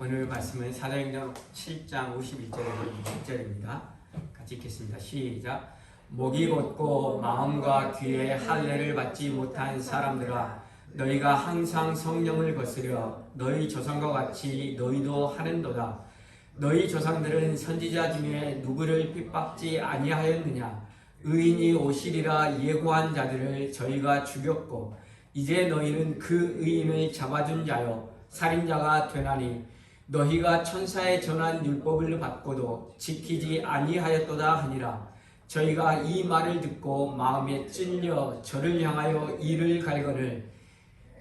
오늘 말씀은 사도행전 7장 51절에서 60절입니다. 같이 읽겠습니다. 시작. 목이 곧고 마음과 귀에 할례를 받지 못한 사람들아, 너희가 항상 성령을 거스려 너희 조상과 같이 너희도 하는도다. 너희 조상들은 선지자 중에 누구를 핍박지 아니하였느냐? 의인이 오시리라 예고한 자들을 저희가 죽였고, 이제 너희는 그 의인을 잡아준 자요 살인자가 되나니, 너희가 천사의 전한 율법을 받고도 지키지 아니하였도다 하니라. 저희가 이 말을 듣고 마음에 찔려 저를 향하여 이를 갈거늘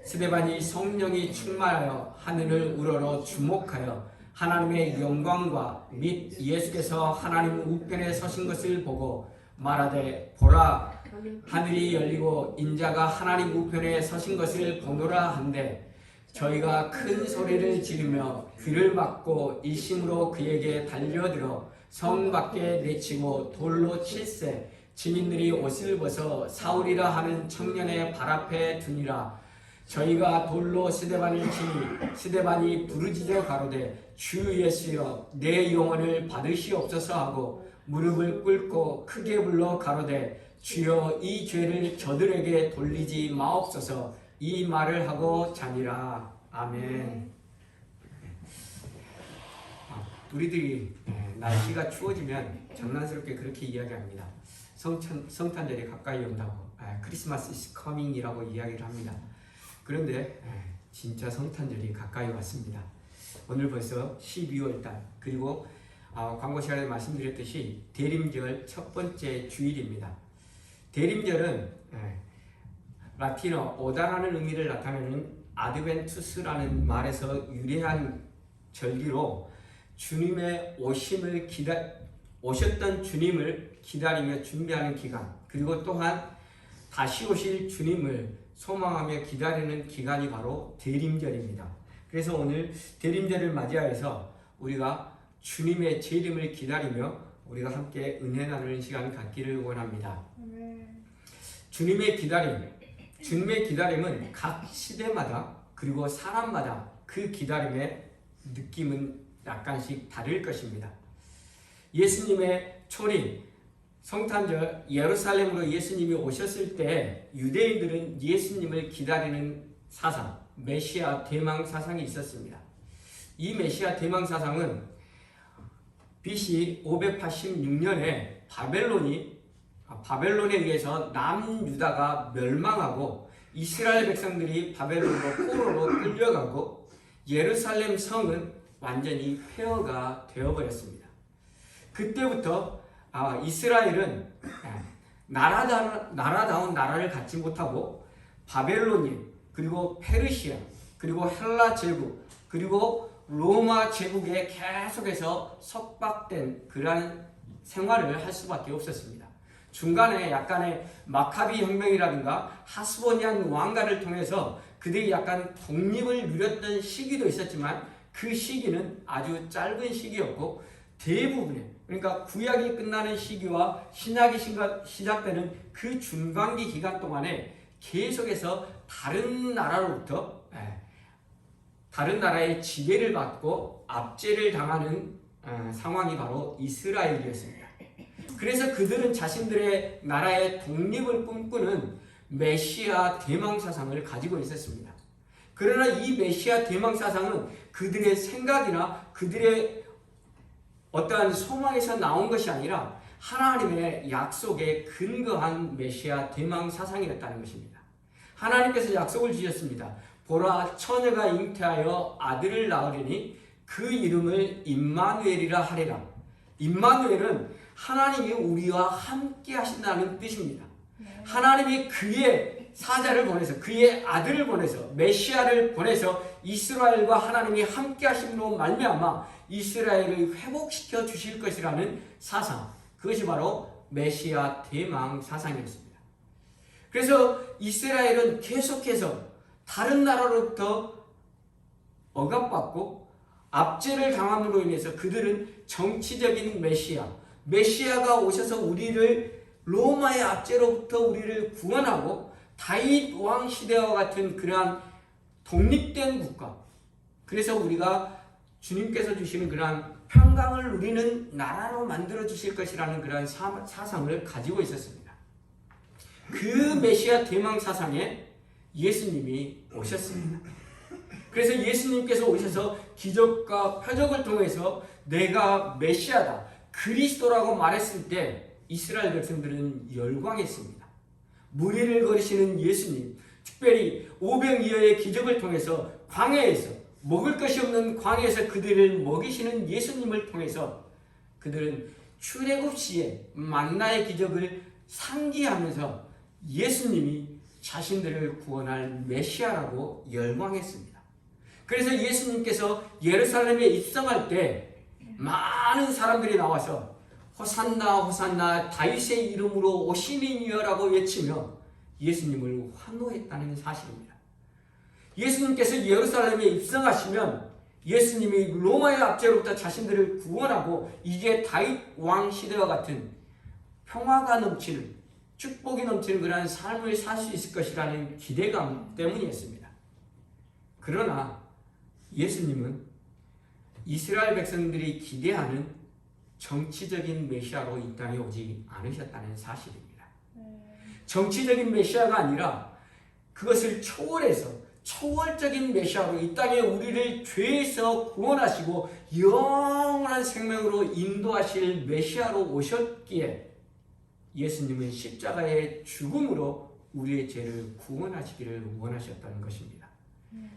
스데반이 성령이 충만하여 하늘을 우러러 주목하여 하나님의 영광과 및 예수께서 하나님 우편에 서신 것을 보고 말하되, 보라, 하늘이 열리고 인자가 하나님 우편에 서신 것을 보노라 한데, 저희가 큰 소리를 지르며 귀를 막고 일심으로 그에게 달려들어 성 밖에 내치고 돌로 칠세, 증인들이 옷을 벗어 사울이라 하는 청년의 발 앞에 두니라. 저희가 돌로 스데반을 치니 스데반이 부르짖어 가로되, 주 예수여 내 영혼을 받으시옵소서 하고 무릎을 꿇고 크게 불러 가로되, 주여 이 죄를 저들에게 돌리지 마옵소서. 이 말을 하고 자니라. 아멘. 우리들이 날씨가 추워지면 장난스럽게 그렇게 이야기합니다. 성탄절이 가까이 온다고, 크리스마스 is coming이라고 이야기를 합니다. 그런데 진짜 성탄절이 가까이 왔습니다. 오늘 벌써 12월달, 그리고 광고 시간에 말씀드렸듯이 대림절 첫 번째 주일입니다. 대림절은 라틴어 오다라는 의미를 나타내는 아드벤투스라는 말에서 유래한 절기로, 주님의 오셨던 주님을 기다리며 준비하는 기간, 그리고 또한 다시 오실 주님을 소망하며 기다리는 기간이 바로 대림절입니다. 그래서 오늘 대림절을 맞이하여서 우리가 주님의 재림을 기다리며 우리가 함께 은혜 나누는 시간 갖기를 원합니다. 주님의 기다림은 각 시대마다 그리고 사람마다 그 기다림의 느낌은 약간씩 다를 것입니다. 예수님의 초림, 성탄절 예루살렘으로 예수님이 오셨을 때 유대인들은 예수님을 기다리는 사상, 메시아 대망 사상이 있었습니다. 이 메시아 대망 사상은 BC 586년에 바벨론에 의해서 남유다가 멸망하고 이스라엘 백성들이 바벨론으로 포로로 끌려가고 예루살렘 성은 완전히 폐허가 되어버렸습니다. 그때부터 이스라엘은 나라다운 나라를 갖지 못하고 바벨론인, 그리고 페르시아, 그리고 헬라 제국, 그리고 로마 제국에 계속해서 석박된 그러한 생활을 할 수밖에 없었습니다. 중간에 약간의 마카비 혁명이라든가 하스보니안 왕가를 통해서 그들이 약간 독립을 누렸던 시기도 있었지만, 그 시기는 아주 짧은 시기였고, 대부분의, 그러니까 구약이 끝나는 시기와 신약이 시작되는 그 중간기 기간 동안에 계속해서 다른 나라의 지배를 받고 압제를 당하는 상황이 바로 이스라엘이었습니다. 그래서 그들은 자신들의 나라의 독립을 꿈꾸는 메시아 대망 사상을 가지고 있었습니다. 그러나 이 메시아 대망 사상은 그들의 생각이나 그들의 어떠한 소망에서 나온 것이 아니라 하나님의 약속에 근거한 메시아 대망 사상이었다는 것입니다. 하나님께서 약속을 주셨습니다. 보라, 처녀가 잉태하여 아들을 낳으리니 그 이름을 임마누엘이라 하리라. 임마누엘은 하나님이 우리와 함께 하신다는 뜻입니다. 하나님이 그의 사자를 보내서, 그의 아들을 보내서, 메시아를 보내서 이스라엘과 하나님이 함께 하심으로 말미암아 이스라엘을 회복시켜 주실 것이라는 사상, 그것이 바로 메시아 대망 사상이었습니다. 그래서 이스라엘은 계속해서 다른 나라로부터 억압받고 압제를 당함으로 인해서 그들은 정치적인 메시아가 오셔서 우리를 로마의 압제로부터 우리를 구원하고 다윗 왕 시대와 같은 그러한 독립된 국가, 그래서 우리가 주님께서 주시는 그러한 평강을 누리는 나라로 만들어 주실 것이라는 그러한 사상을 가지고 있었습니다. 그 메시아 대망 사상에 예수님이 오셨습니다. 그래서 예수님께서 오셔서 기적과 표적을 통해서 내가 메시아다, 그리스도라고 말했을 때 이스라엘 백성들은 열광했습니다. 무리를 거리시는 예수님, 특별히 오병이어의 기적을 통해서 광야에서 먹을 것이 없는 광야에서 그들을 먹이시는 예수님을 통해서 그들은 출애굽 시에 만나의 기적을 상기하면서 예수님이 자신들을 구원할 메시아라고 열광했습니다. 그래서 예수님께서 예루살렘에 입성할 때 많은 사람들이 나와서 호산나 호산나 다윗의 이름으로 오시는 이여라고 외치며 예수님을 환호했다는 사실입니다. 예수님께서 예루살렘에 입성하시면 예수님이 로마의 압제로부터 자신들을 구원하고 이제 다윗 왕 시대와 같은 평화가 넘치는, 축복이 넘치는 그러한 삶을 살 수 있을 것이라는 기대감 때문이었습니다. 그러나 예수님은 이스라엘 백성들이 기대하는 정치적인 메시아로 이 땅에 오지 않으셨다는 사실입니다. 정치적인 메시아가 아니라 그것을 초월해서 초월적인 메시아로 이 땅에 우리를 죄에서 구원하시고 영원한 생명으로 인도하실 메시아로 오셨기에 예수님은 십자가의 죽음으로 우리의 죄를 구원하시기를 원하셨다는 것입니다.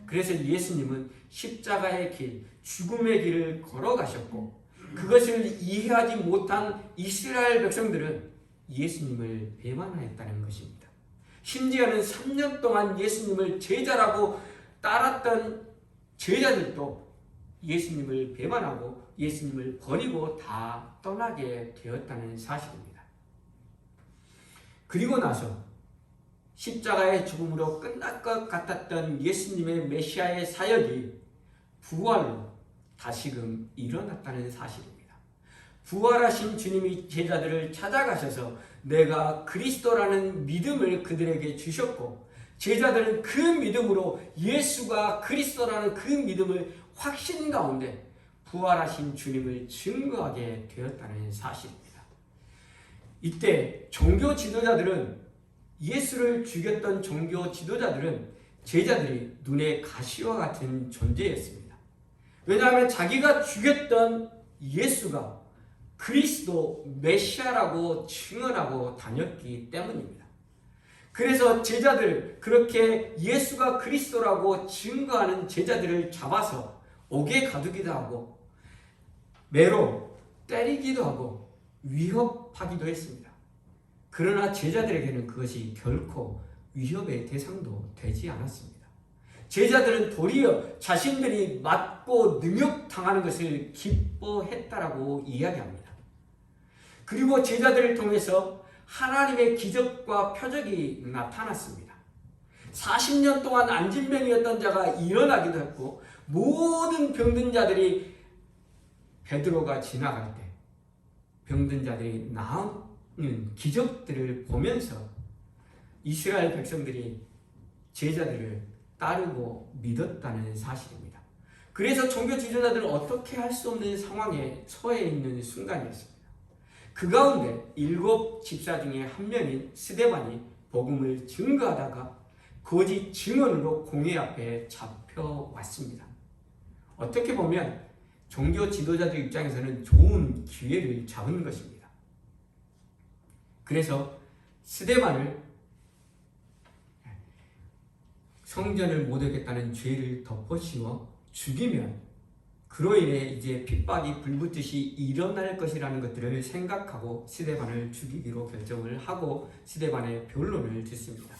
그래서 예수님은 십자가의 길, 죽음의 길을 걸어가셨고 그것을 이해하지 못한 이스라엘 백성들은 예수님을 배반하였다는 것입니다. 심지어는 3년 동안 예수님을 제자라고 따랐던 제자들도 예수님을 배반하고 예수님을 버리고 다 떠나게 되었다는 사실입니다. 그리고 나서 십자가의 죽음으로 끝날 것 같았던 예수님의 메시아의 사역이 부활로 다시금 일어났다는 사실입니다. 부활하신 주님이 제자들을 찾아가셔서 내가 그리스도라는 믿음을 그들에게 주셨고 제자들은 그 믿음으로 예수가 그리스도라는 그 믿음을 확신 가운데 부활하신 주님을 증거하게 되었다는 사실입니다. 이때 종교 지도자들은 예수를 죽였던 종교 지도자들은 제자들이 눈에 가시와 같은 존재였습니다. 왜냐하면 자기가 죽였던 예수가 그리스도 메시아라고 증언하고 다녔기 때문입니다. 그래서 제자들, 그렇게 예수가 그리스도라고 증거하는 제자들을 잡아서 옥에 가두기도 하고 매로 때리기도 하고 위협하기도 했습니다. 그러나 제자들에게는 그것이 결코 위협의 대상도 되지 않았습니다. 제자들은 도리어 자신들이 맞고 능욕당하는 것을 기뻐했다라고 이야기합니다. 그리고 제자들을 통해서 하나님의 기적과 표적이 나타났습니다. 40년 동안 안진병이었던 자가 일어나기도 했고 모든 병든 자들이 베드로가 지나갈 때 병든 자들이 나오는 기적들을 보면서 이스라엘 백성들이 제자들을 따르고 믿었다는 사실입니다. 그래서 종교 지도자들은 어떻게 할 수 없는 상황에 처해 있는 순간이었습니다. 그 가운데 7 집사 중에 한 명인 스데반이 복음을 증거하다가 거짓 증언으로 공회 앞에 잡혀왔습니다. 어떻게 보면 종교 지도자들 입장에서는 좋은 기회를 잡은 것입니다. 그래서 스데반을 성전을 못 오겠다는 죄를 덮어씌워 죽이면 그로 인해 이제 핍박이 불붙듯이 일어날 것이라는 것들을 생각하고 스데반을 죽이기로 결정을 하고 스데반의 변론을 듣습니다.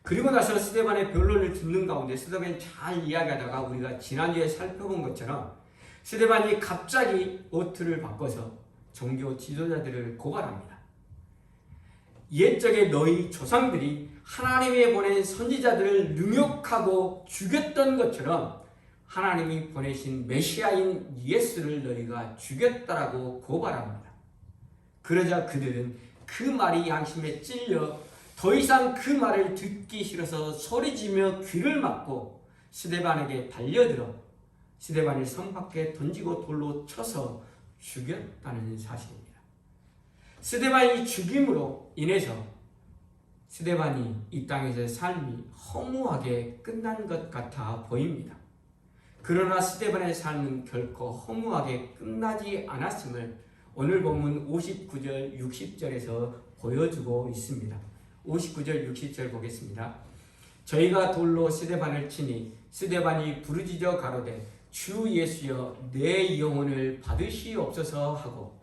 그리고 나서 스데반의 변론을 듣는 가운데 스데반이 잘 이야기하다가 우리가 지난주에 살펴본 것처럼 스데반이 갑자기 어투를 바꿔서 종교 지도자들을 고발합니다. 옛적에 너희 조상들이 하나님이 보낸 선지자들을 능욕하고 죽였던 것처럼 하나님이 보내신 메시아인 예수를 너희가 죽였다라고 고발합니다. 그러자 그들은 그 말이 양심에 찔려 더 이상 그 말을 듣기 싫어서 소리지며 귀를 막고 스데반에게 달려들어 스데반을 성 밖에 던지고 돌로 쳐서 죽였다는 사실입니다. 스데반이 죽임으로 인해서 스데반이 이 땅에서의 삶이 허무하게 끝난 것 같아 보입니다. 그러나 스데반의 삶은 결코 허무하게 끝나지 않았음을 오늘 본문 59절 60절에서 보여주고 있습니다. 59절 60절 보겠습니다. 저희가 돌로 스데반을 치니 스데반이 부르짖어 가로되 주 예수여 내 영혼을 받으시옵소서 하고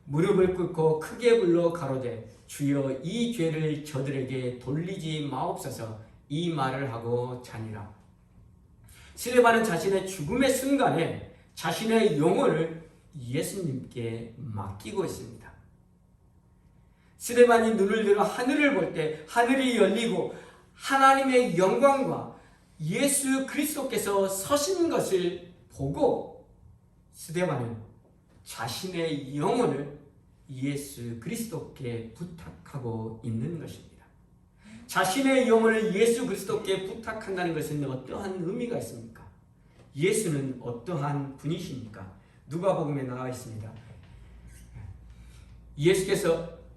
무릎을 꿇고 크게 불러 가로되 주여 이 죄를 저들에게 돌리지 마옵소서 이 말을 하고 자니라. 스데반은 자신의 죽음의 순간에 자신의 영혼을 예수님께 맡기고 있습니다. 스데반이 눈을 들어 하늘을 볼 때 하늘이 열리고 하나님의 영광과 예수 그리스도께서 서신 것을 보고 스데반은 자신의 영혼을 예수 그리스도께 부탁하고 있는 것입니다. 자신의 영혼을 예수 그리스도께 부탁한다는 것은 어떠한 의미가 있습니까? 예수는 어떠한 분이십니까? 누가복음에 나와 있습니다.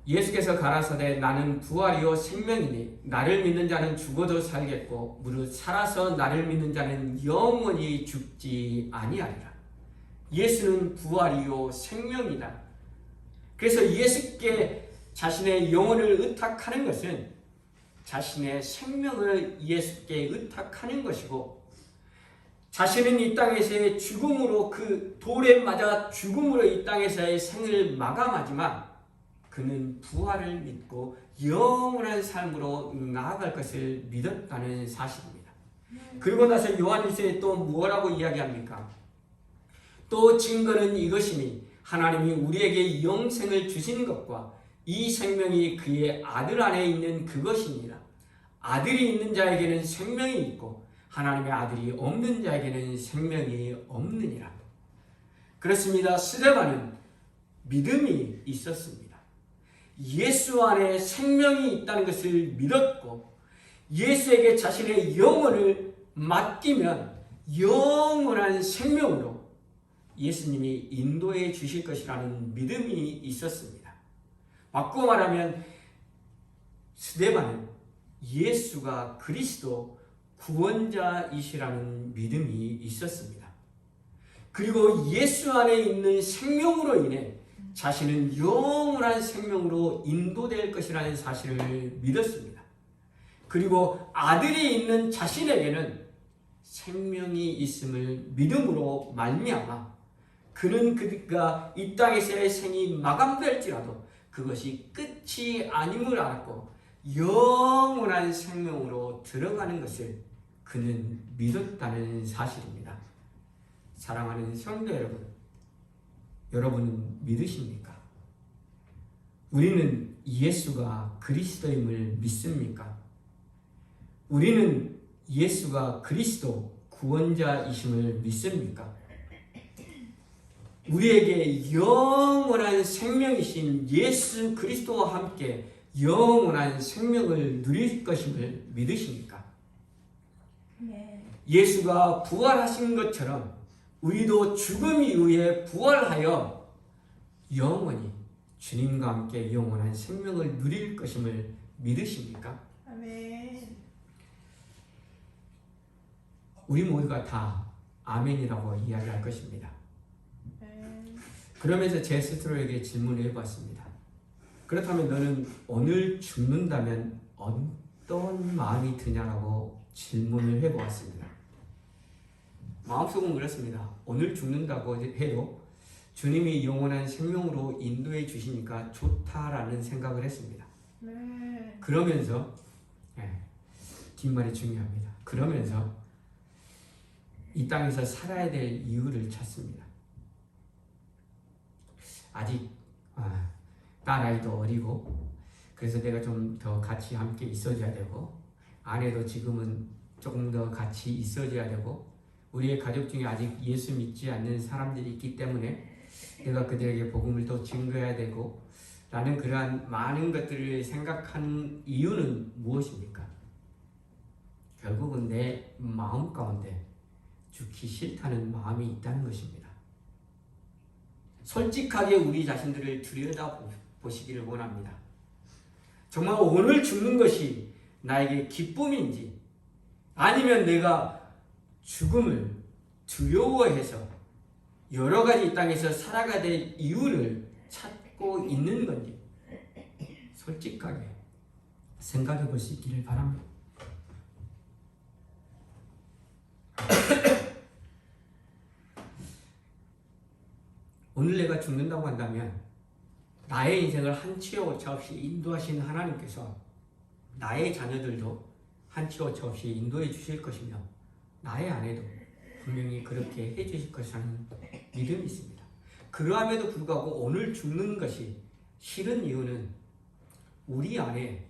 예수께서 가라사대 나는 부활이요 생명이니 나를 믿는 자는 죽어도 살겠고 무릇 살아서 나를 믿는 자는 영원히 죽지 아니하리라. 예수는 부활이요 생명이다. 그래서 예수께 자신의 영혼을 의탁하는 것은 자신의 생명을 예수께 의탁하는 것이고 자신은 이 땅에서의 죽음으로 그 돌에 맞아 죽음으로 이 땅에서의 생을 마감하지만 그는 부활을 믿고 영원한 삶으로 나아갈 것을 믿었다는 사실입니다. 그리고 나서 요한일서에 또 뭐라고 이야기합니까? 또 증거는 이것이니 하나님이 우리에게 영생을 주신 것과 이 생명이 그의 아들 안에 있는 그것이니라. 아들이 있는 자에게는 생명이 있고 하나님의 아들이 없는 자에게는 생명이 없느니라. 그렇습니다. 스데반은 믿음이 있었습니다. 예수 안에 생명이 있다는 것을 믿었고 예수에게 자신의 영혼을 맡기면 영원한 생명으로 예수님이 인도해 주실 것이라는 믿음이 있었습니다. 바꾸어 말하면 스데반은 예수가 그리스도 구원자이시라는 믿음이 있었습니다. 그리고 예수 안에 있는 생명으로 인해 자신은 영원한 생명으로 인도될 것이라는 사실을 믿었습니다. 그리고 아들이 있는 자신에게는 생명이 있음을 믿음으로 말미암아 그는 그가 이 땅에서의 생이 마감될지라도 그것이 끝이 아님을 알았고 영원한 생명으로 들어가는 것을 그는 믿었다는 사실입니다. 사랑하는 성도 여러분, 여러분은 믿으십니까? 우리는 예수가 그리스도임을 믿습니까? 우리는 예수가 그리스도 구원자이심을 믿습니까? 우리에게 영원한 생명이신 예수 그리스도와 함께 영원한 생명을 누릴 것임을 믿으십니까? 네. 예수가 부활하신 것처럼 우리도 죽음 이후에 부활하여 영원히 주님과 함께 영원한 생명을 누릴 것임을 믿으십니까? 아멘. 우리 모두가 다 아멘이라고 이야기할 것입니다. 그러면서 제 스스로에게 질문을 해봤습니다. 그렇다면 너는 오늘 죽는다면 어떤 마음이 드냐라고 질문을 해보았습니다. 마음속은 그렇습니다. 오늘 죽는다고 해도 주님이 영원한 생명으로 인도해 주시니까 좋다라는 생각을 했습니다. 그러면서 뒷말이 중요합니다. 그러면서 이 땅에서 살아야 될 이유를 찾습니다. 아직 딸 아이도 어리고 그래서 내가 좀 더 같이 함께 있어줘야 되고 아내도 지금은 조금 더 같이 있어줘야 되고 우리의 가족 중에 아직 예수 믿지 않는 사람들이 있기 때문에 내가 그들에게 복음을 더 증거해야 되고 라는 그러한 많은 것들을 생각하는 이유는 무엇입니까? 결국은 내 마음 가운데 죽기 싫다는 마음이 있다는 것입니다. 솔직하게 우리 자신들을 들여다보시기를 원합니다. 정말 오늘 죽는 것이 나에게 기쁨인지 아니면 내가 죽음을 두려워해서 여러 가지 이 땅에서 살아가야 될 이유를 찾고 있는 건지 솔직하게 생각해 볼 수 있기를 바랍니다. 오늘 내가 죽는다고 한다면 나의 인생을 한치 오차 없이 인도하시는 하나님께서 나의 자녀들도 한치 오차 없이 인도해 주실 것이며 나의 아내도 분명히 그렇게 해 주실 것이라는 믿음이 있습니다. 그러함에도 불구하고 오늘 죽는 것이 싫은 이유는 우리 안에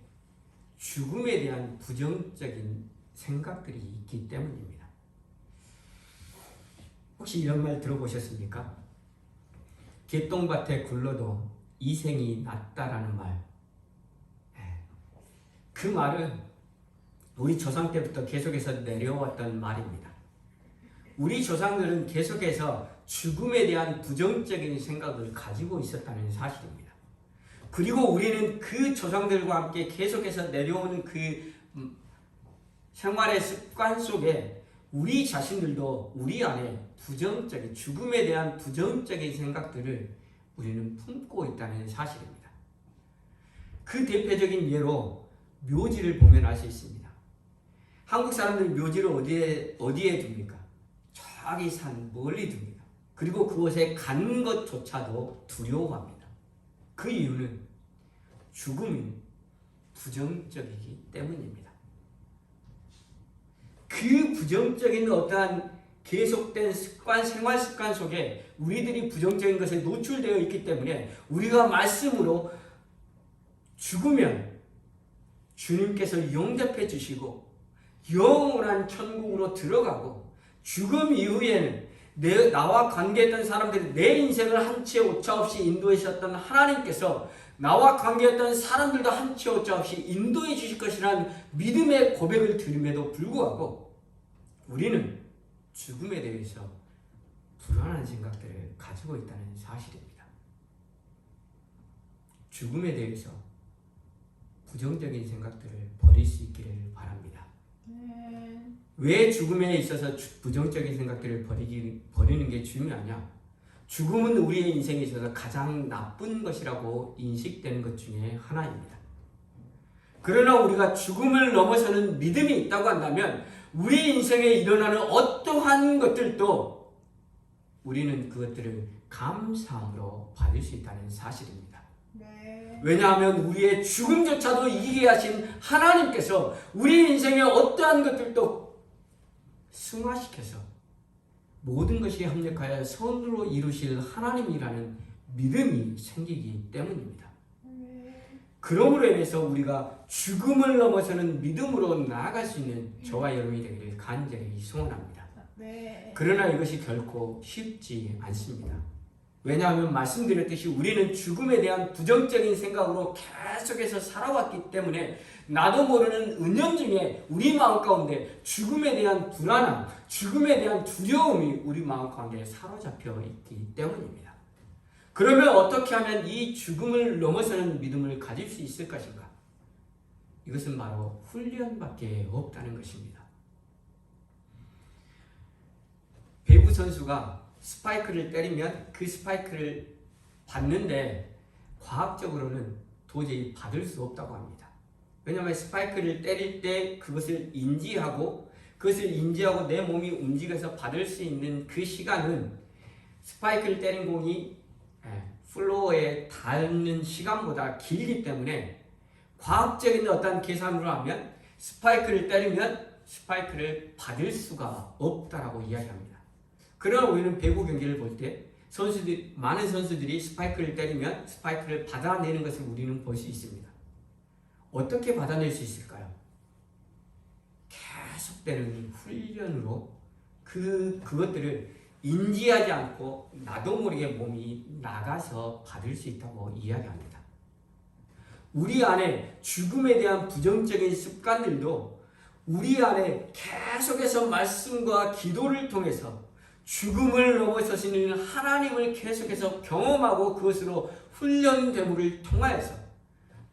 죽음에 대한 부정적인 생각들이 있기 때문입니다. 혹시 이런 말 들어보셨습니까? 개똥밭에 굴러도 이생이 낫다라는 말. 그 말은 우리 조상 때부터 계속해서 내려왔던 말입니다. 우리 조상들은 계속해서 죽음에 대한 부정적인 생각을 가지고 있었다는 사실입니다. 그리고 우리는 그 조상들과 함께 계속해서 내려오는 그 생활의 습관 속에 우리 자신들도 우리 안에 부정적인 죽음에 대한 부정적인 생각들을 우리는 품고 있다는 사실입니다. 그 대표적인 예로 묘지를 보면 알 수 있습니다. 한국 사람들은 묘지를 어디에 둡니까? 저기 산 멀리 둡니다. 그리고 그곳에 가는 것조차도 두려워합니다. 그 이유는 죽음이 부정적이기 때문입니다. 그 부정적인 어떠한 계속된 생활 습관 속에 우리들이 부정적인 것에 노출되어 있기 때문에 우리가 말씀으로 죽으면 주님께서 용접해 주시고 영원한 천국으로 들어가고 죽음 이후에는 나와 관계했던 사람들이 내 인생을 한치 오차 없이 인도하셨던 하나님께서 나와 관계했던 사람들도 한치 오차 없이 인도해 주실 것이라는 믿음의 고백을 드림에도 불구하고 우리는 죽음에 대해서 불안한 생각들을 가지고 있다는 사실입니다. 죽음에 대해서 부정적인 생각들을 버릴 수 있기를 바랍니다. 왜 죽음에 있어서 부정적인 생각들을 버리는 게 중요하냐? 죽음은 우리의 인생에 있어서 가장 나쁜 것이라고 인식되는 것 중에 하나입니다. 그러나 우리가 죽음을 넘어서는 믿음이 있다고 한다면 우리 인생에 일어나는 어떠한 것들도 우리는 그것들을 감사함으로 받을 수 있다는 사실입니다. 왜냐하면 우리의 죽음조차도 이기게 하신 하나님께서 우리 인생의 어떠한 것들도 승화시켜서 모든 것이 합력하여 선으로 이루실 하나님이라는 믿음이 생기기 때문입니다. 그러므로 인해서 우리가 죽음을 넘어서는 믿음으로 나아갈 수 있는 저와 여러분이 되기를 간절히 소원합니다. 그러나 이것이 결코 쉽지 않습니다. 왜냐하면 말씀드렸듯이 우리는 죽음에 대한 부정적인 생각으로 계속해서 살아왔기 때문에 나도 모르는 은연중에 우리 마음 가운데 죽음에 대한 불안함, 죽음에 대한 두려움이 우리 마음 가운데 사로잡혀 있기 때문입니다. 그러면 어떻게 하면 이 죽음을 넘어서는 믿음을 가질 수 있을 것인가? 이것은 바로 훈련밖에 없다는 것입니다. 배구 선수가 스파이크를 때리면 그 스파이크를 받는데 과학적으로는 도저히 받을 수 없다고 합니다. 왜냐하면 스파이크를 때릴 때 그것을 인지하고 내 몸이 움직여서 받을 수 있는 그 시간은 스파이크를 때린 공이 플로어에 닿는 시간보다 길기 때문에 과학적인 어떤 계산으로 하면 스파이크를 때리면 스파이크를 받을 수가 없다라고 이야기합니다. 그러나 우리는 배구 경기를 볼 때 많은 선수들이 스파이크를 때리면 스파이크를 받아내는 것을 우리는 볼 수 있습니다. 어떻게 받아낼 수 있을까요? 계속되는 훈련으로 그것들을 인지하지 않고 나도 모르게 몸이 나가서 받을 수 있다고 이야기합니다. 우리 안에 죽음에 대한 부정적인 습관들도 우리 안에 계속해서 말씀과 기도를 통해서 죽음을 넘어서시는 하나님을 계속해서 경험하고 그것으로 훈련됨을 통하여서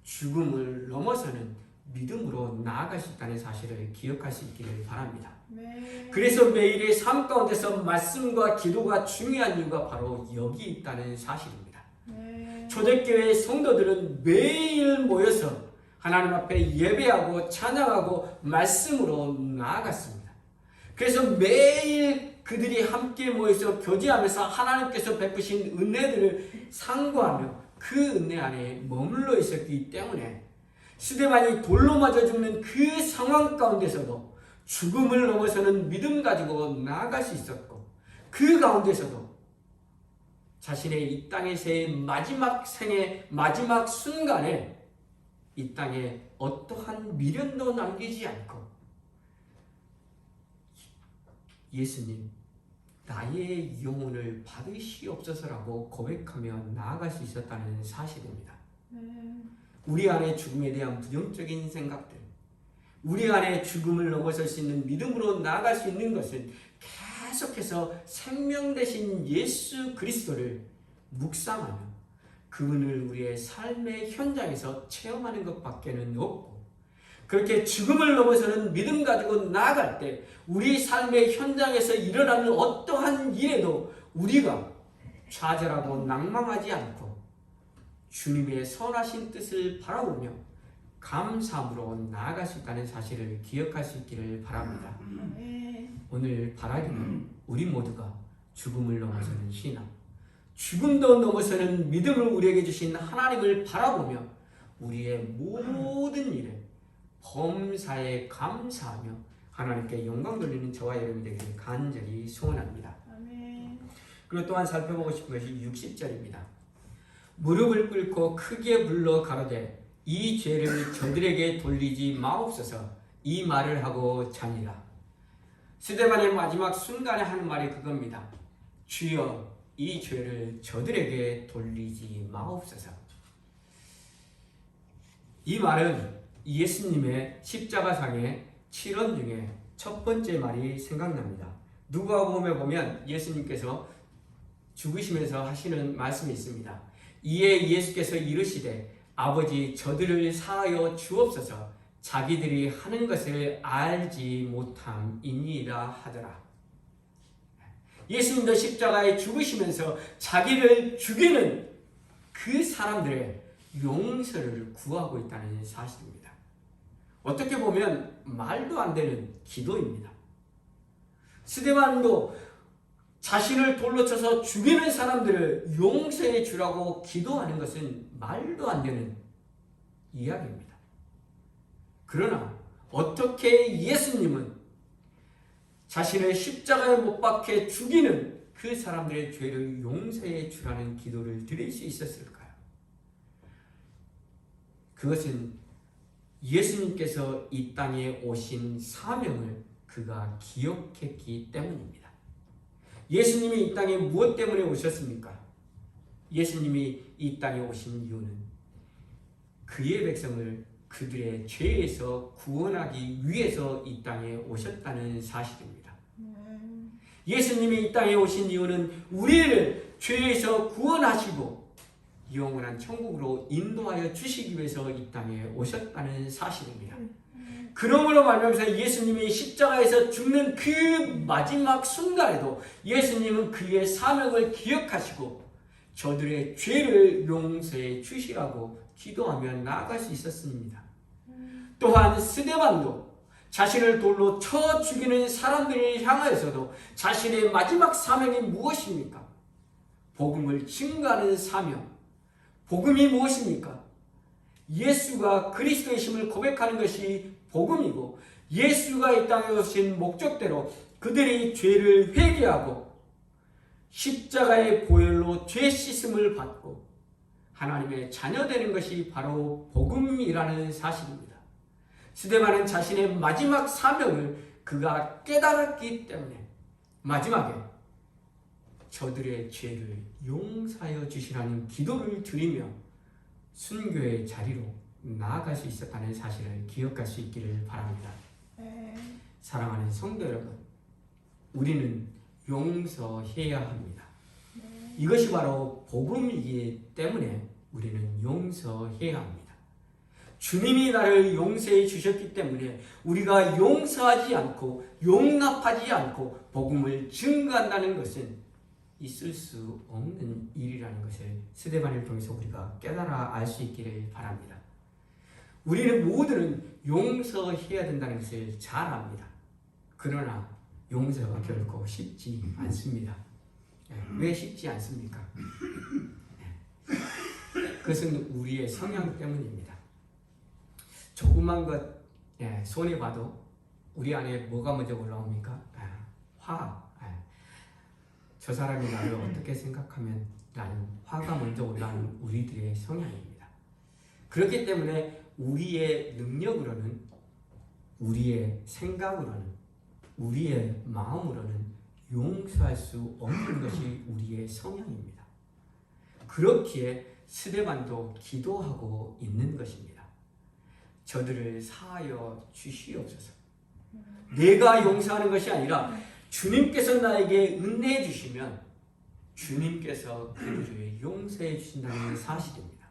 죽음을 넘어서는 믿음으로 나아갈 수 있다는 사실을 기억할 수 있기를 바랍니다. 네. 그래서 매일의 삶 가운데서 말씀과 기도가 중요한 이유가 바로 여기 있다는 사실입니다. 네. 초대교회 성도들은 매일 모여서 하나님 앞에 예배하고 찬양하고 말씀으로 나아갔습니다. 그래서 매일 그들이 함께 모여서 교제하면서 하나님께서 베푸신 은혜들을 상고하며 그 은혜 안에 머물러 있었기 때문에 스데반이 돌로 맞아 죽는 그 상황 가운데서도 죽음을 넘어서는 믿음 가지고 나아갈 수 있었고, 그 가운데서도 자신의 이 땅에서의 마지막 생의 마지막 순간에 이 땅에 어떠한 미련도 남기지 않고 예수님, 나의 영혼을 받으시옵소서라고 고백하며 나아갈 수 있었다는 사실입니다. 우리 안에 죽음에 대한 부정적인 생각들, 우리 안에 죽음을 넘어설 수 있는 믿음으로 나아갈 수 있는 것은 계속해서 생명 되신 예수 그리스도를 묵상하며 그분을 우리의 삶의 현장에서 체험하는 것밖에는 없고, 그렇게 죽음을 넘어서는 믿음 가지고 나아갈 때 우리 삶의 현장에서 일어나는 어떠한 일에도 우리가 좌절하고 낭망하지 않고 주님의 선하신 뜻을 바라보며 감사함으로 나아갈 수 있다는 사실을 기억할 수 있기를 바랍니다. 오늘 바라기는 우리 모두가 죽음을 넘어서는 신앙, 죽음도 넘어서는 믿음을 우리에게 주신 하나님을 바라보며 우리의 모든 일에 범사에 감사하며 하나님께 영광 돌리는 저와 여러분 되기를 간절히 소원합니다. 그리고 또한 살펴보고 싶은 것이 60절입니다. 무릎을 꿇고 크게 불러 가로되 이 죄를 저들에게 돌리지 마옵소서, 이 말을 하고 자니라. 스데반의 마지막 순간에 하는 말이 그겁니다. 주여, 이 죄를 저들에게 돌리지 마옵소서. 이 말은 예수님의 십자가상의 7원 중에 첫 번째 말이 생각납니다. 누가복음에 보면 예수님께서 죽으시면서 하시는 말씀이 있습니다. 이에 예수께서 이르시되 아버지, 저들을 사하여 주옵소서, 자기들이 하는 것을 알지 못함이니이다 하더라. 예수님도 십자가에 죽으시면서 자기를 죽이는 그 사람들의 용서를 구하고 있다는 사실입니다. 어떻게 보면 말도 안 되는 기도입니다. 스데반도 자신을 돌로 쳐서 죽이는 사람들을 용서해 주라고 기도하는 것은 말도 안 되는 이야기입니다. 그러나 어떻게 예수님은 자신을 십자가에 못 박혀 죽이는 그 사람들의 죄를 용서해 주라는 기도를 드릴 수 있었을까요? 그것은 예수님께서 이 땅에 오신 사명을 그가 기억했기 때문입니다. 예수님이 이 땅에 무엇 때문에 오셨습니까? 예수님이 이 땅에 오신 이유는 그의 백성을 그들의 죄에서 구원하기 위해서 이 땅에 오셨다는 사실입니다. 예수님이 이 땅에 오신 이유는 우리를 죄에서 구원하시고 영원한 천국으로 인도하여 주시기 위해서 이 땅에 오셨다는 사실입니다. 그러므로 말하면서 예수님이 십자가에서 죽는 그 마지막 순간에도 예수님은 그의 사명을 기억하시고 저들의 죄를 용서해 주시라고 기도하며 나아갈 수 있었습니다. 또한 스데반도 자신을 돌로 쳐 죽이는 사람들을 향하여서도 자신의 마지막 사명이 무엇입니까? 복음을 증거하는 사명. 복음이 무엇입니까? 예수가 그리스도이심을 고백하는 것이 복음이고, 예수가 이 땅에 오신 목적대로 그들이 죄를 회개하고 십자가의 보혈로 죄 씻음을 받고 하나님의 자녀 되는 것이 바로 복음이라는 사실입니다. 스데반은 자신의 마지막 사명을 그가 깨달았기 때문에 마지막에 저들의 죄를 용서하여 주시라는 기도를 드리며 순교의 자리로 나아갈 수 있었다는 사실을 기억할 수 있기를 바랍니다. 사랑하는 성도 여러분, 우리는 용서해야 합니다. 이것이 바로 복음이기 때문에 우리는 용서해야 합니다. 주님이 나를 용서해 주셨기 때문에 우리가 용서하지 않고 용납하지 않고 복음을 증거한다는 것은 있을 수 없는 일이라는 것을 스데반을 통해서 우리가 깨달아 알 수 있기를 바랍니다. 우리는 모두는 용서해야 된다는 것을 잘 압니다. 그러나 용서가 결코 쉽지 않습니다. 왜 쉽지 않습니까? 그것은 우리의 성향 때문입니다. 조그만 것 손에 봐도 우리 안에 뭐가 먼저 올라옵니까? 화. 저 사람이 나를 어떻게 생각하면 라는 화가 먼저 올라오는 우리들의 성향입니다. 그렇기 때문에 우리의 능력으로는, 우리의 생각으로는, 우리의 마음으로는 용서할 수 없는 것이 우리의 성향입니다. 그렇기에 스데반도 기도하고 있는 것입니다. 저들을 사하여 주시옵소서. 내가 용서하는 것이 아니라 주님께서 나에게 은혜해 주시면 주님께서 그들을 용서해 주신다는 사실입니다.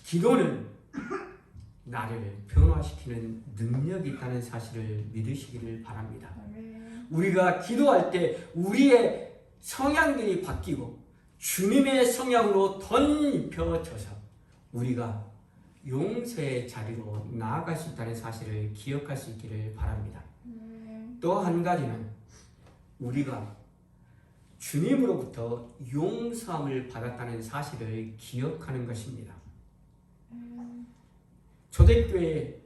기도는 나를 변화시키는 능력이 있다는 사실을 믿으시기를 바랍니다. 우리가 기도할 때 우리의 성향들이 바뀌고 주님의 성향으로 덧입혀져서 우리가 용서의 자리로 나아갈 수 있다는 사실을 기억할 수 있기를 바랍니다. 또 한 가지는 우리가 주님으로부터 용서함을 받았다는 사실을 기억하는 것입니다. 초대교회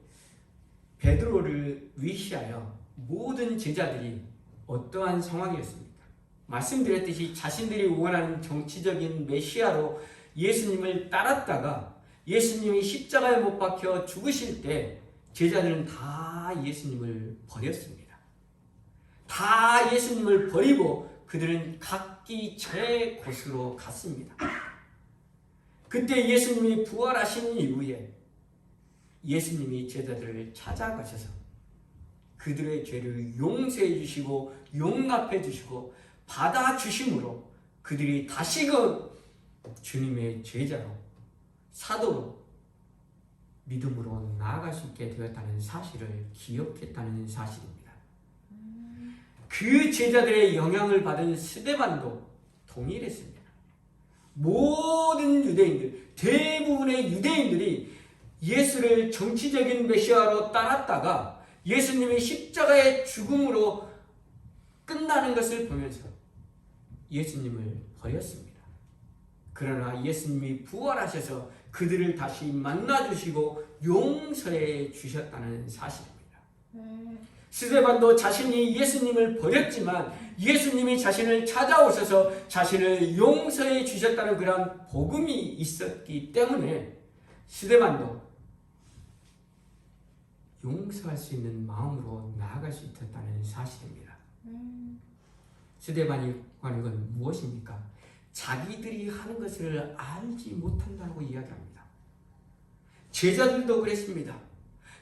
베드로를 위시하여 모든 제자들이 어떠한 상황이었습니까? 말씀드렸듯이 자신들이 원하는 정치적인 메시아로 예수님을 따랐다가 예수님이 십자가에 못 박혀 죽으실 때 제자들은 다 예수님을 버렸습니다. 다 예수님을 버리고 그들은 각기 제 곳으로 갔습니다. 그때 예수님이 부활하신 이후에 예수님이 제자들을 찾아가셔서 그들의 죄를 용서해 주시고 용납해 주시고 받아주심으로 그들이 다시금 주님의 제자로 사도로 믿음으로 나아갈 수 있게 되었다는 사실을 기억했다는 사실입니다. 그 제자들의 영향을 받은 스데반도 동일했습니다. 모든 유대인들, 대부분의 유대인들이 예수를 정치적인 메시아로 따랐다가 예수님이 십자가의 죽음으로 끝나는 것을 보면서 예수님을 버렸습니다. 그러나 예수님이 부활하셔서 그들을 다시 만나주시고 용서해 주셨다는 사실입니다. 스데반도 자신이 예수님을 버렸지만 예수님이 자신을 찾아오셔서 자신을 용서해 주셨다는 그런 복음이 있었기 때문에 스데반도 용서할 수 있는 마음으로 나아갈 수 있었다는 사실입니다. 스데반이 하는 건 무엇입니까? 자기들이 하는 것을 알지 못한다고 이야기합니다. 제자들도 그랬습니다.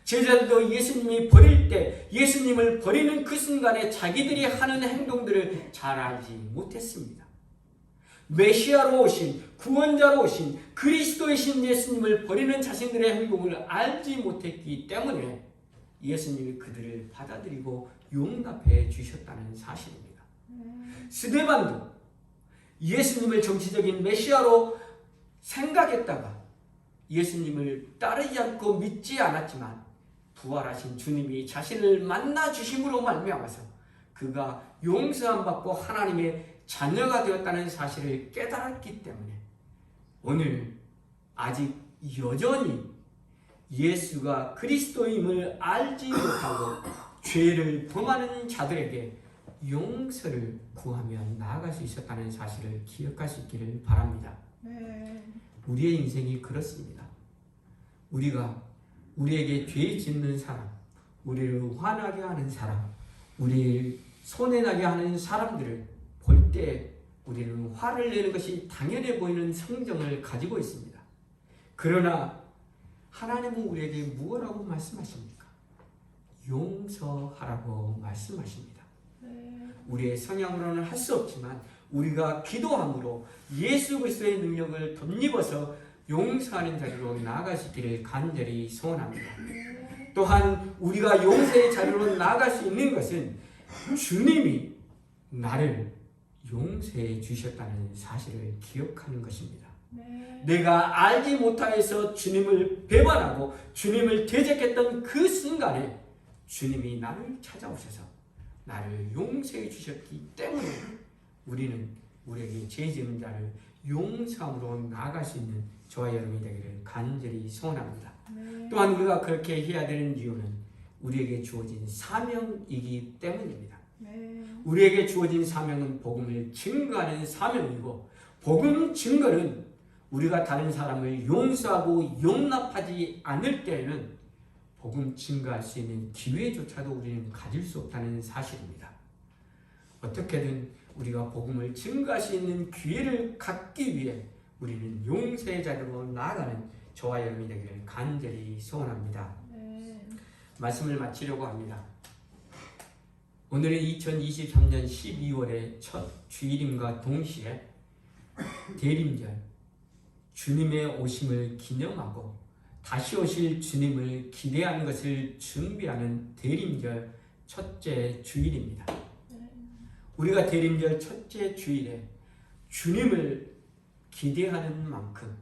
제자들도 예수님이 버릴 때 예수님을 버리는 그 순간에 자기들이 하는 행동들을 잘 알지 못했습니다. 메시아로 오신 구원자로 오신 그리스도이신 예수님을 버리는 자신들의 행동을 알지 못했기 때문에 예수님이 그들을 받아들이고 용납해 주셨다는 사실입니다. 스데반도 예수님을 정치적인 메시아로 생각했다가 예수님을 따르지 않고 믿지 않았지만 부활하신 주님이 자신을 만나 주심으로 말미암아서 그가 용서함 받고 하나님의 자녀가 되었다는 사실을 깨달았기 때문에 오늘 아직 여전히 예수가 그리스도임을 알지 못하고 죄를 범하는 자들에게 용서를 구하며 나아갈 수 있었다는 사실을 기억할 수 있기를 바랍니다. 우리의 인생이 그렇습니다. 우리에게 죄 짓는 사람, 우리를 화나게 하는 사람, 우리를 손해나게 하는 사람들을 볼 때 우리는 화를 내는 것이 당연해 보이는 성정을 가지고 있습니다. 그러나 하나님은 우리에게 무엇이라고 말씀하십니까? 용서하라고 말씀하십니다. 네. 우리의 성향으로는 할 수 없지만 우리가 기도함으로 예수 그리스도의 능력을 덧입어서 용서하는 자리로 나아가시기를 간절히 소원합니다. 또한 우리가 용서의 자리로 나아갈 수 있는 것은 주님이 나를 용서해 주셨다는 사실을 기억하는 것입니다. 네. 내가 알지 못하여서 주님을 배반하고 주님을 대적했던 그 순간에 주님이 나를 찾아오셔서 나를 용서해 주셨기 때문에 우리는 우리에게 죄 지은 자를 용서함으로 나아갈 수 있는 저와 여러분이 되기를 간절히 소원합니다. 네. 또한 우리가 그렇게 해야 되는 이유는 우리에게 주어진 사명이기 때문입니다. 네. 우리에게 주어진 사명은 복음을 증거하는 사명이고 복음 증거는 우리가 다른 사람을 용서하고 용납하지 않을 때에는 복음 증거할 수 있는 기회조차도 우리는 가질 수 없다는 사실입니다. 어떻게든 우리가 복음을 증거할 수 있는 기회를 갖기 위해 우리는 용서의 자리로 나아가는 저와 여러분이 되기를 간절히 소원합니다. 네. 말씀을 마치려고 합니다. 오늘은 2023년 12월의 첫 주일임과 동시에 대림절, 주님의 오심을 기념하고 다시 오실 주님을 기대하는 것을 준비하는 대림절 첫째 주일입니다. 우리가 대림절 첫째 주일에 주님을 기대하는 만큼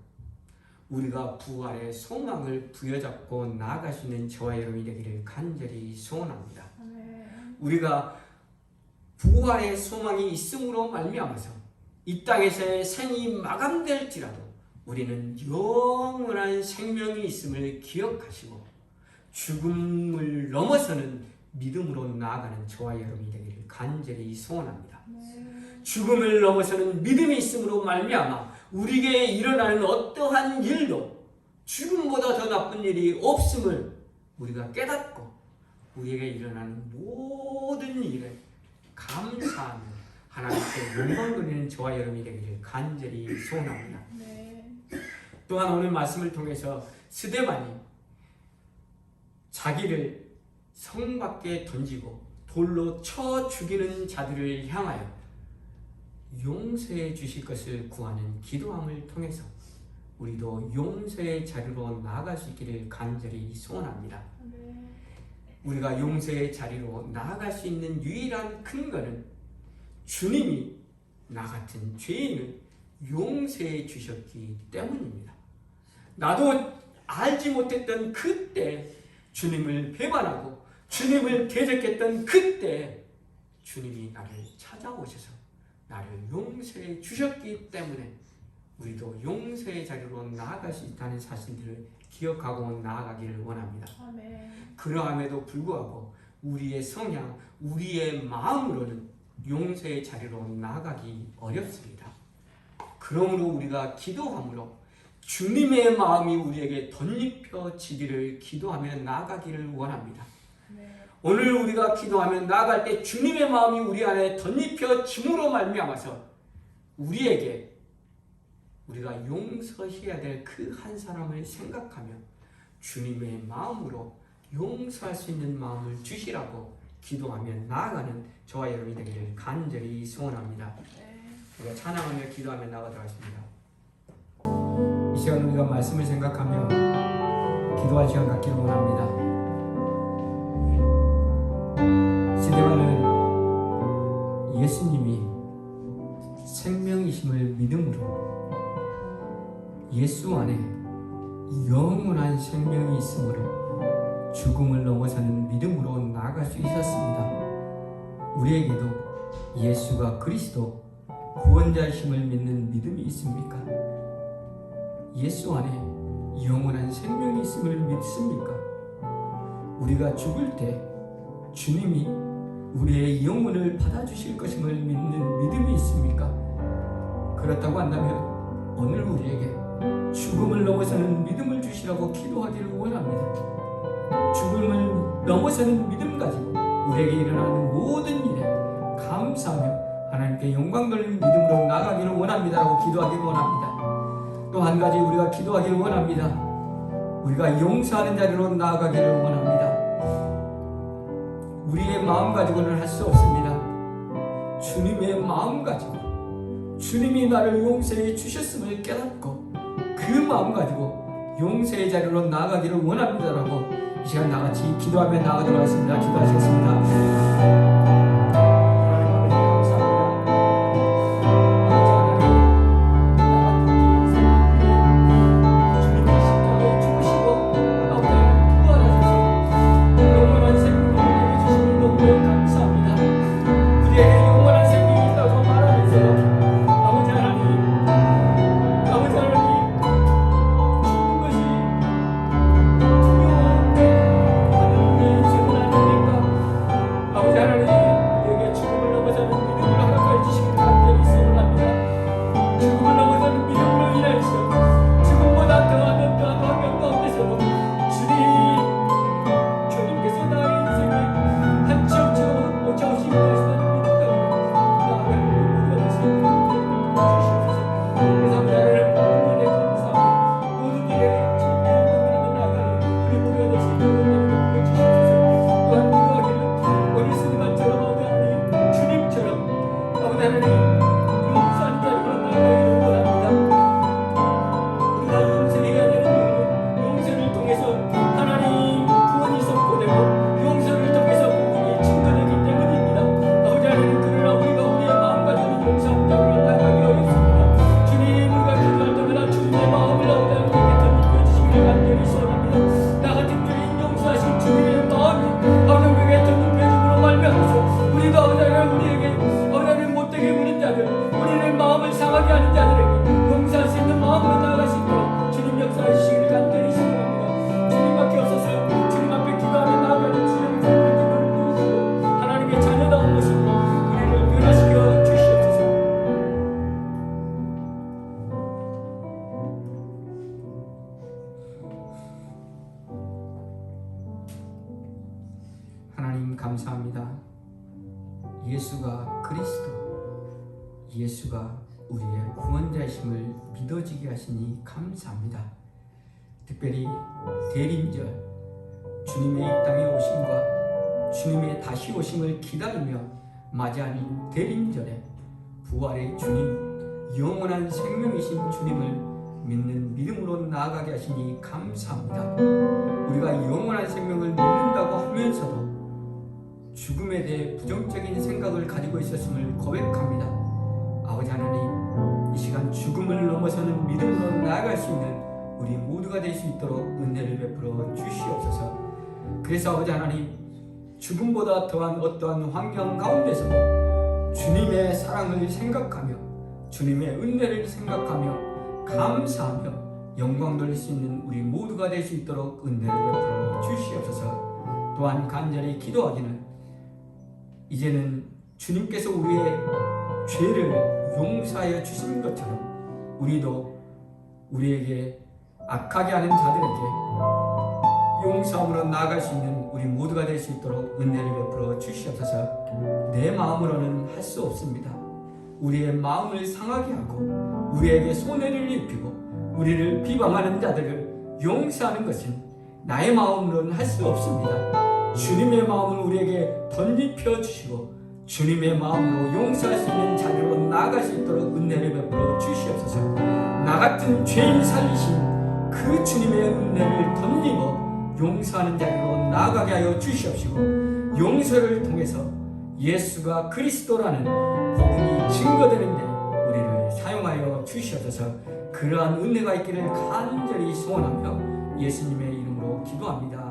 우리가 부활의 소망을 부여잡고 나아갈 수 있는 저와 여러분이 되기를 간절히 소원합니다. 우리가 부활의 소망이 있음으로 말미암아서 이 땅에서의 생이 마감될지라도 우리는 영원한 생명이 있음을 기억하시고 죽음을 넘어서는 믿음으로 나아가는 저와 여러분이 되기를 간절히 소원합니다. 죽음을 넘어서는 믿음이 있음으로 말미암아 우리에게 일어나는 어떠한 일도 죽음보다 더 나쁜 일이 없음을 우리가 깨닫고 우리에게 일어나는 모든 일에 감사하며 하나님께 영광 돌리는 저와 여러분이 되기를 간절히 소원합니다. 또한 오늘 말씀을 통해서 스데반이 자기를 성 밖에 던지고 돌로 쳐 죽이는 자들을 향하여 용서해 주실 것을 구하는 기도함을 통해서 우리도 용서의 자리로 나아갈 수 있기를 간절히 소원합니다. 우리가 용서의 자리로 나아갈 수 있는 유일한 근거는 주님이 나 같은 죄인을 용서해 주셨기 때문입니다. 나도 알지 못했던 그때 주님을 배반하고 주님을 대적했던 그때 주님이 나를 찾아오셔서 나를 용서해 주셨기 때문에 우리도 용서의 자리로 나아갈 수 있다는 사실들을 기억하고 나아가기를 원합니다. 그러함에도 불구하고 우리의 성향, 우리의 마음으로는 용서의 자리로 나아가기 어렵습니다. 그러므로 우리가 기도함으로 주님의 마음이 우리에게 덧입혀지기를 기도하며 나아가기를 원합니다. 오늘 우리가 기도하며 나아갈 때 주님의 마음이 우리 안에 덧입혀짐으로 말미암아서 우리에게 우리가 용서해야 될 그 한 사람을 생각하며 주님의 마음으로 용서할 수 있는 마음을 주시라고 기도하며 나아가는 저와 여러분이 되기를 간절히 소원합니다. 우리가 찬양하며 기도하며 나아가도록 하겠습니다. 이 시간 우리가 말씀을 생각하며 기도할 시간 갖기를 원합니다. 스데반은 예수님이 생명이심을 믿음으로 예수 안에 영원한 생명이 있으므로 죽음을 넘어서는 믿음으로 나아갈 수 있었습니다. 우리에게도 예수가 그리스도 구원자이심을 믿는 믿음이 있습니까? 예수 안에 영원한 생명이 있음을 믿습니까? 우리가 죽을 때 주님이 우리의 영혼을 받아주실 것임을 믿는 믿음이 있습니까? 그렇다고 한다면 오늘 우리에게 죽음을 넘어서는 믿음을 주시라고 기도하기를 원합니다. 죽음을 넘어서는 믿음 가지고 우리에게 일어나는 모든 일에 감사하며 하나님께 영광 돌리는 믿음으로 나아가기를 원합니다라고 기도하기를 원합니다. 또 한 가지 우리가 기도하기를 원합니다. 우리가 용서하는 자리로 나아가기를 원합니다. 우리의 마음 가지고는 할 수 없습니다. 주님의 마음 가지고 주님이 나를 용서해 주셨음을 깨닫고 그 마음 가지고 용서의 자리로 나아가기를 원합니다라고 이 시간 나같이 기도하며 나아가도록 하겠습니다. 기도하시겠습니다. 하나님 감사합니다. 예수가 그리스도, 예수가 우리의 구원자이심을 믿어지게 하시니 감사합니다. 특별히 대림절, 주님의 이 땅에 오심과 주님의 다시 오심을 기다리며 맞이하는 대림절에 부활의 주님, 영원한 생명이신 주님을 믿는 믿음으로 나아가게 하시니 감사합니다. 우리가 영원한 생명을 믿는다고 하면서도 죽음에 대해 부정적인 생각을 가지고 있었음을 고백합니다. 아버지 하나님, 이 시간 죽음을 넘어서는 믿음으로 나아갈 수 있는 우리 모두가 될 수 있도록 은혜를 베풀어 주시옵소서. 그래서 아버지 하나님, 죽음보다 더한 어떠한 환경 가운데서도 주님의 사랑을 생각하며 주님의 은혜를 생각하며 감사하며 영광 돌릴 수 있는 우리 모두가 될 수 있도록 은혜를 베풀어 주시옵소서. 또한 간절히 기도하기는 이제는 주님께서 우리의 죄를 용서하여 주신 것처럼 우리도 우리에게 악하게 하는 자들에게 용서함으로 나아갈 수 있는 우리 모두가 될 수 있도록 은혜를 베풀어 주시옵소서. 내 마음으로는 할 수 없습니다. 우리의 마음을 상하게 하고 우리에게 손해를 입히고 우리를 비방하는 자들을 용서하는 것은 나의 마음으로는 할 수 없습니다. 주님의 마음을 우리에게 덧입혀 주시고 주님의 마음으로 용서할 수 있는 자리로 나아갈 수 있도록 은혜를 베풀어 주시옵소서. 나 같은 죄인 살리신 그 주님의 은혜를 덧입어 용서하는 자리로 나아가게 하여 주시옵시고, 용서를 통해서 예수가 그리스도라는 복음이 증거되는데 우리를 사용하여 주시옵소서. 그러한 은혜가 있기를 간절히 소원하며 예수님의 이름으로 기도합니다.